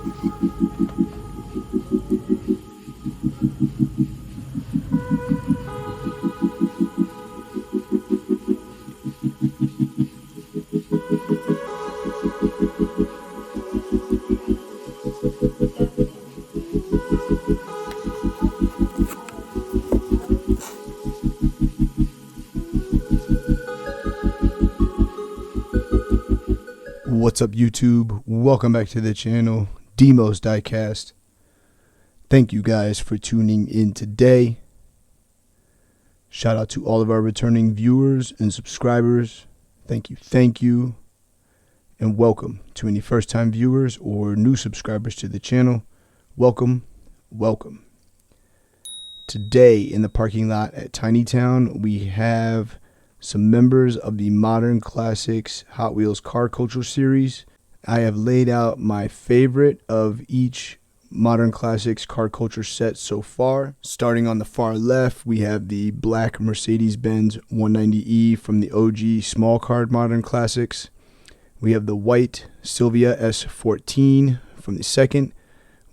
What's up, YouTube? Welcome back to the channel, Diecast. Thank you guys for tuning in today. Shout out to all of our returning viewers and subscribers. Thank you, and welcome to any first-time viewers or new subscribers to the channel. Welcome. Today in the parking lot at Tiny Town, we have some members of the Modern Classics Hot Wheels Car Culture series. I have laid out my favorite of each Modern Classics Car Culture set so far. Starting on the far left, we have the black Mercedes-Benz 190E from the OG Small Car Modern Classics. We have the white Silvia S14 from the second.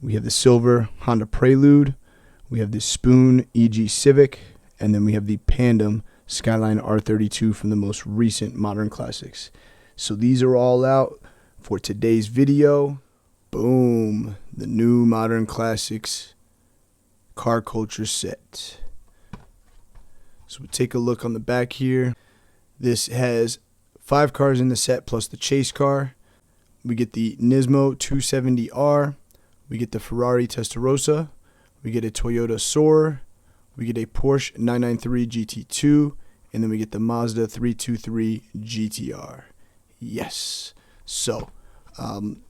We have the silver Honda Prelude. We have the Spoon EG Civic. And then we have the Pandem Skyline R32 from the most recent Modern Classics. So these are all out for today's video. Boom, the new Modern Classics Car Culture set. So we'll take a look on the back here. This has 5 cars in the set plus the chase car. We get the Nismo 270R. We get the Ferrari Testarossa. We get a Toyota Soarer. We get a Porsche 993 GT2. And then we get the Mazda 323 GTR. Yes. So,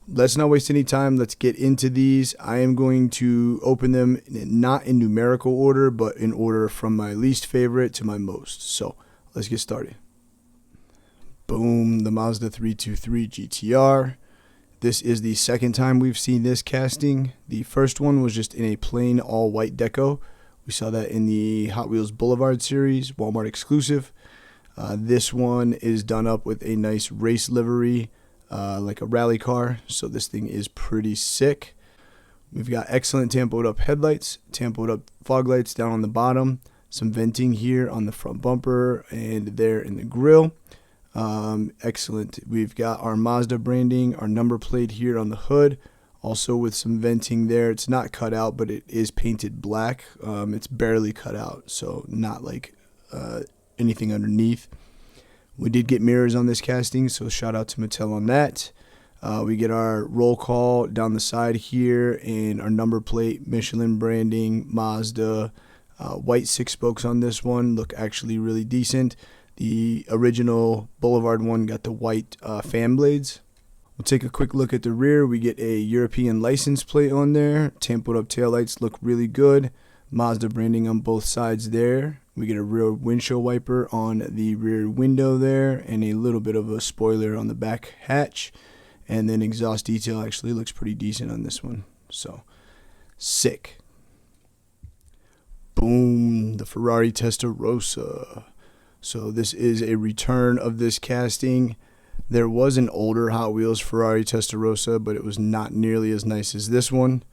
let's not waste any time. Let's get into these. I am going to open them not in numerical order, but in order from my least favorite to my most. So, let's get started. Boom, the Mazda 323 GTR. This is the second time we've seen this casting. The first one was just in a plain all-white deco. We saw that in the Hot Wheels Boulevard series, Walmart exclusive. This one is done up with a nice race livery, like a rally car. So this thing is pretty sick. We've got excellent tampoed up headlights, tampoed up fog lights down on the bottom, some venting here on the front bumper and there in the grille. Excellent. We've got our Mazda branding, our number plate here on the hood. Also with some venting there. It's not cut out, but it is painted black. It's barely cut out, so not like anything underneath. We did get mirrors on this casting, so shout out to Mattel on that. We get our roll call down the side here and our number plate, Michelin branding, Mazda. White 6 spokes on this one look actually really decent. The original Boulevard one got the white fan blades. We'll take a quick look at the rear. We get a European license plate on there. Tampoed up taillights look really good. Mazda branding on both sides there. We get a rear windshield wiper on the rear window there and a little bit of a spoiler on the back hatch. And then exhaust detail actually looks pretty decent on this one. So, sick. Boom, the Ferrari Testarossa. So this is a return of this casting. There was an older Hot Wheels Ferrari Testarossa, but it was not nearly as nice as this one.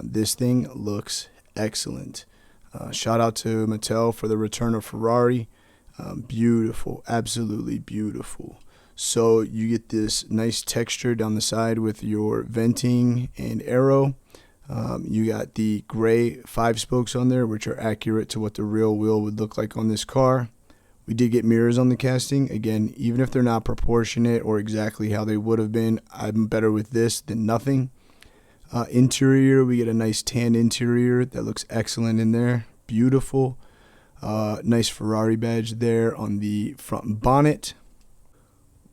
This thing looks excellent. Shout out to Mattel for the return of Ferrari. Beautiful, absolutely beautiful. So you get this nice texture down the side with your venting and aero. You got the gray 5 spokes on there, which are accurate to what the real wheel would look like on this car. We did get mirrors on the casting. Again, even if they're not proportionate or exactly how they would have been, I'm better with this than nothing. Interior, we get a nice tan interior that looks excellent in there. Beautiful. Nice Ferrari badge there on the front bonnet.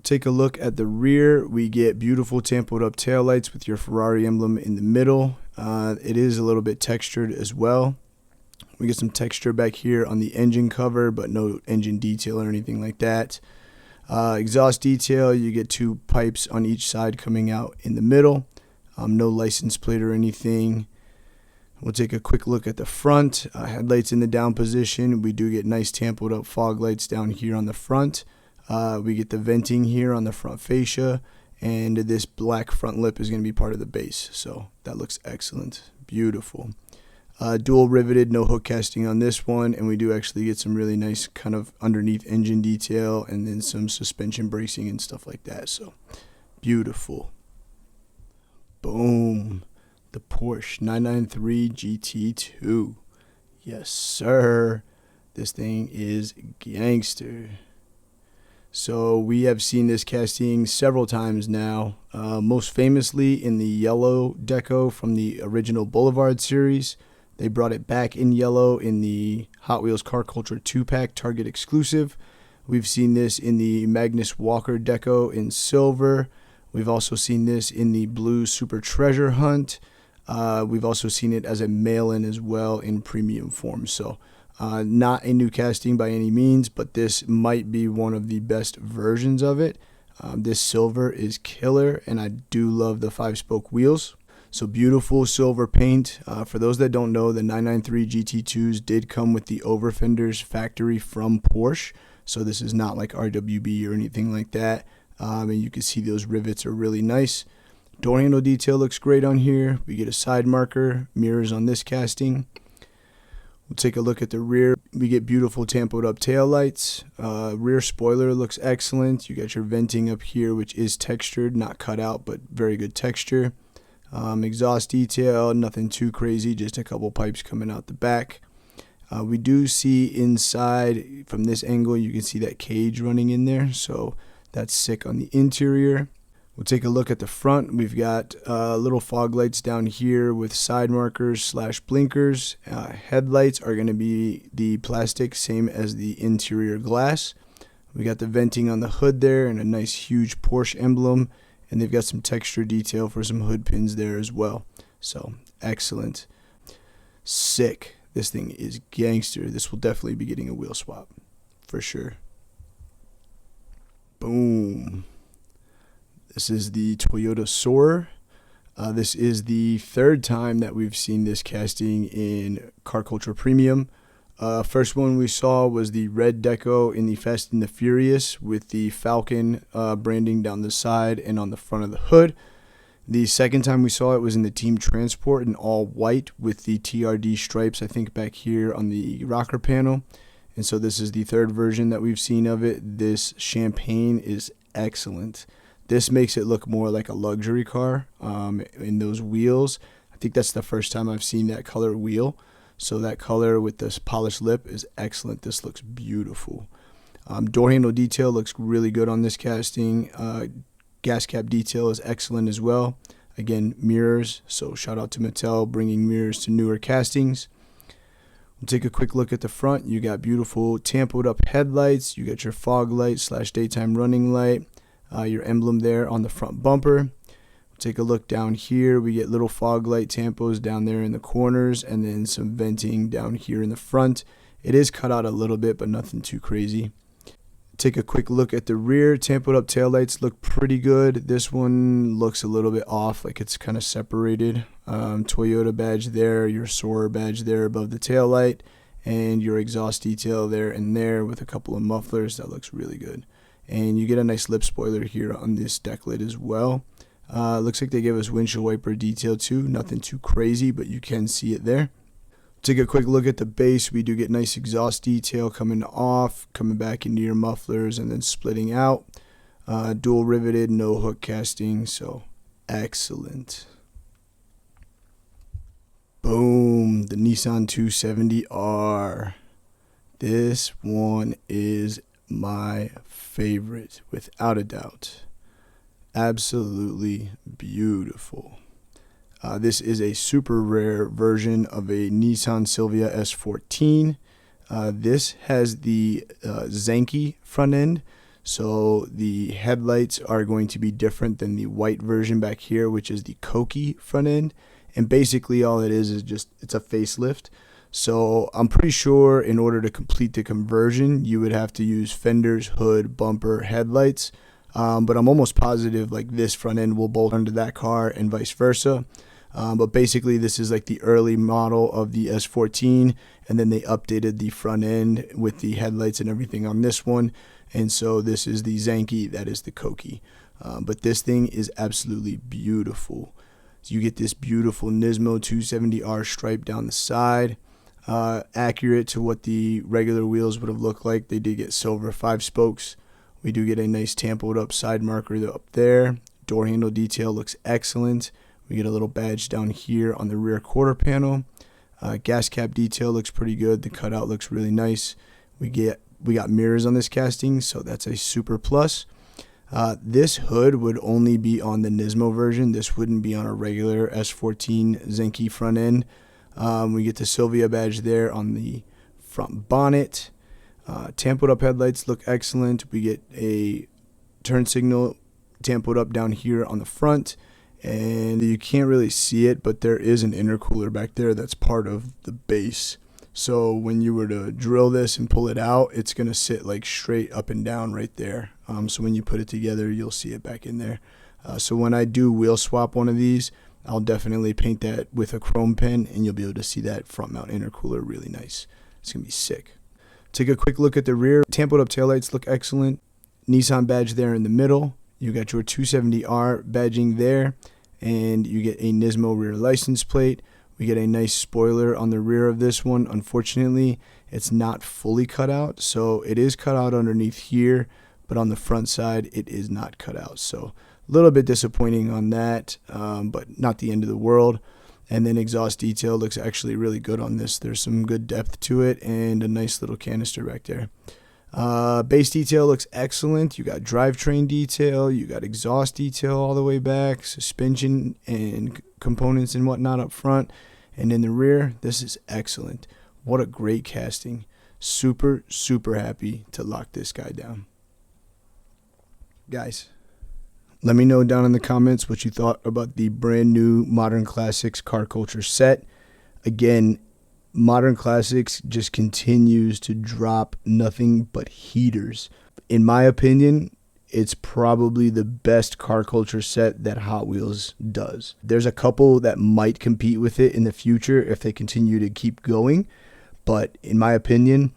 Take a look at the rear. We get beautiful tampoed up taillights with your Ferrari emblem in the middle. It is a little bit textured as well. We get some texture back here on the engine cover, but no engine detail or anything like that. Exhaust detail, you get 2 pipes on each side coming out in the middle. No license plate or anything. We'll take a quick look at the front. Headlights in the down position. We do get nice tampoed up fog lights down here on the front. We get the venting here on the front fascia. and this black front lip is going to be part of the base. So that looks excellent. Beautiful. Dual riveted, no hook casting on this one, and we do actually get some really nice kind of underneath engine detail and then some suspension bracing and stuff like that. So beautiful. Boom. The Porsche 993 GT2. Yes, sir. This thing is gangster. So we have seen this casting several times now, most famously in the yellow deco from the original Boulevard series. They brought it back in yellow in the Hot Wheels Car Culture 2-pack Target exclusive. We've seen this in the Magnus Walker deco in silver. We've also seen this in the blue Super Treasure Hunt. We've also seen it as a mail-in as well in premium form. So not a new casting by any means, but this might be one of the best versions of it. This silver is killer, and I do love the 5-spoke wheels. So beautiful silver paint. For those that don't know, the 993 GT2s did come with the over fenders factory from Porsche. So this is not like RWB or anything like that. And you can see those rivets are really nice. Door handle detail looks great on here. We get a side marker, mirrors on this casting. We'll take a look at the rear. We get beautiful tampoed up tail lights. Rear spoiler looks excellent. You got your venting up here, which is textured, not cut out, but very good texture. Exhaust detail, nothing too crazy, just a couple pipes coming out the back. We do see inside, from this angle, you can see that cage running in there, so that's sick on the interior. We'll take a look at the front. We've got little fog lights down here with side markers / blinkers. Headlights are going to be the plastic, same as the interior glass. We got the venting on the hood there and a nice huge Porsche emblem. And they've got some texture detail for some hood pins there as well. So excellent. Sick. This thing is gangster. This will definitely be getting a wheel swap for sure. Boom. This is the Toyota Soarer. This is the third time that we've seen this casting in Car Culture Premium. First one we saw was the red deco in the Fast and the Furious with the Falcon branding down the side and on the front of the hood. The second time we saw it was in the Team Transport in all white with the TRD stripes, I think, back here on the rocker panel. And so this is the third version that we've seen of it. This champagne is excellent. This makes it look more like a luxury car in those wheels. I think that's the first time I've seen that color wheel. So that color with this polished lip is excellent. This looks beautiful. Door handle detail looks really good on this casting. Gas cap detail is excellent as well. Again, mirrors. So shout out to Mattel bringing mirrors to newer castings. We'll take a quick look at the front. You got beautiful tampoed up headlights. You got your fog light / daytime running light. Your emblem there on the front bumper. Take a look down here. We get little fog light tampos down there in the corners and then some venting down here in the front. It is cut out a little bit, but nothing too crazy. Take a quick look at the rear. Tampoed up taillights look pretty good. This one looks a little bit off, like it's kind of separated. Toyota badge there, your Soarer badge there above the taillight, and your exhaust detail there and there with a couple of mufflers. That looks really good. And you get a nice lip spoiler here on this deck lid as well. Looks like they gave us windshield wiper detail too. Nothing too crazy, but you can see it there. Take a quick look at the base. We do get nice exhaust detail coming off, coming back into your mufflers, and then splitting out. Dual riveted, no hook casting, so excellent. Boom, the Nissan 270R. This one is my favorite, without a doubt. Absolutely beautiful. This is a super rare version of a Nissan Silvia S14. This has the Zenki front end, so the headlights are going to be different than the white version back here, which is the Koki front end. And basically all it is just, it's a facelift. So I'm pretty sure in order to complete the conversion, you would have to use fenders, hood, bumper, headlights. But I'm almost positive like this front end will bolt onto that car and vice versa. But basically this is like the early model of the S14, and then they updated the front end with the headlights and everything on this one. And so this is the Zenki, that is the Koki. But this thing is absolutely beautiful. So you get this beautiful Nismo 270R stripe down the side. Accurate to what the regular wheels would have looked like. They did get silver 5 spokes. We do get a nice tampoed up side marker up there. Door handle detail looks excellent. We get a little badge down here on the rear quarter panel. Gas cap detail looks pretty good. The cutout looks really nice. We got mirrors on this casting, so that's a super plus. This hood would only be on the Nismo version. This wouldn't be on a regular S14 Zenki front end. We get the Sylvia badge there on the front bonnet. Tampoed up headlights look excellent. We get a turn signal tampoed up down here on the front, and you can't really see it, but there is an intercooler back there that's part of the base. So when you were to drill this and pull it out, it's going to sit like straight up and down right there. So when you put it together, you'll see it back in there. So when I do wheel swap one of these, I'll definitely paint that with a chrome pen, and you'll be able to see that front mount intercooler really nice. It's going to be sick. Take a quick look at the rear. Tampoed up taillights look excellent. Nissan badge there in the middle. You got your 270R badging there, and you get a Nismo rear license plate. We get a nice spoiler on the rear of this one. Unfortunately, it's not fully cut out, so it is cut out underneath here, but on the front side, it is not cut out. So a little bit disappointing on that, but not the end of the world. And then exhaust detail looks actually really good on this. There's some good depth to it and a nice little canister back there. Base detail looks excellent. You got drivetrain detail, you got exhaust detail all the way back, suspension and components and whatnot up front, and in the rear, this is excellent. What a great casting. Super, super happy to lock this guy down. Guys, let me know down in the comments what you thought about the brand new Modern Classics Car Culture set. Again, Modern Classics just continues to drop nothing but heaters. In my opinion, it's probably the best car culture set that Hot Wheels does. There's a couple that might compete with it in the future if they continue to keep going, but in my opinion,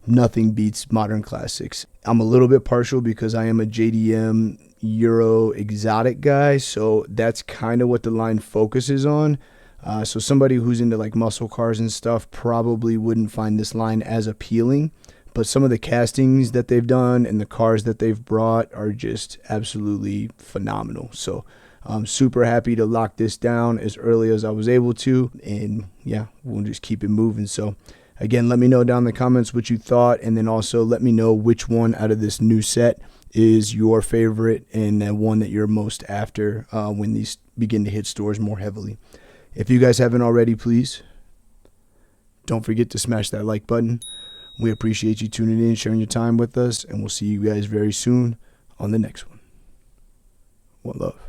nothing beats Modern Classics. I'm a little bit partial because I am a JDM Euro exotic guy, so that's kind of what the line focuses on. So somebody who's into like muscle cars and stuff probably wouldn't find this line as appealing, but some of the castings that they've done and the cars that they've brought are just absolutely phenomenal. So I'm super happy to lock this down as early as I was able to, and yeah, we'll just keep it moving. So again, let me know down in the comments what you thought, and then also let me know which one out of this new set is your favorite and the one that you're most after when these begin to hit stores more heavily. If you guys haven't already, please don't forget to smash that like button. We appreciate you tuning in, sharing your time with us, and we'll see you guys very soon on the next one. One love.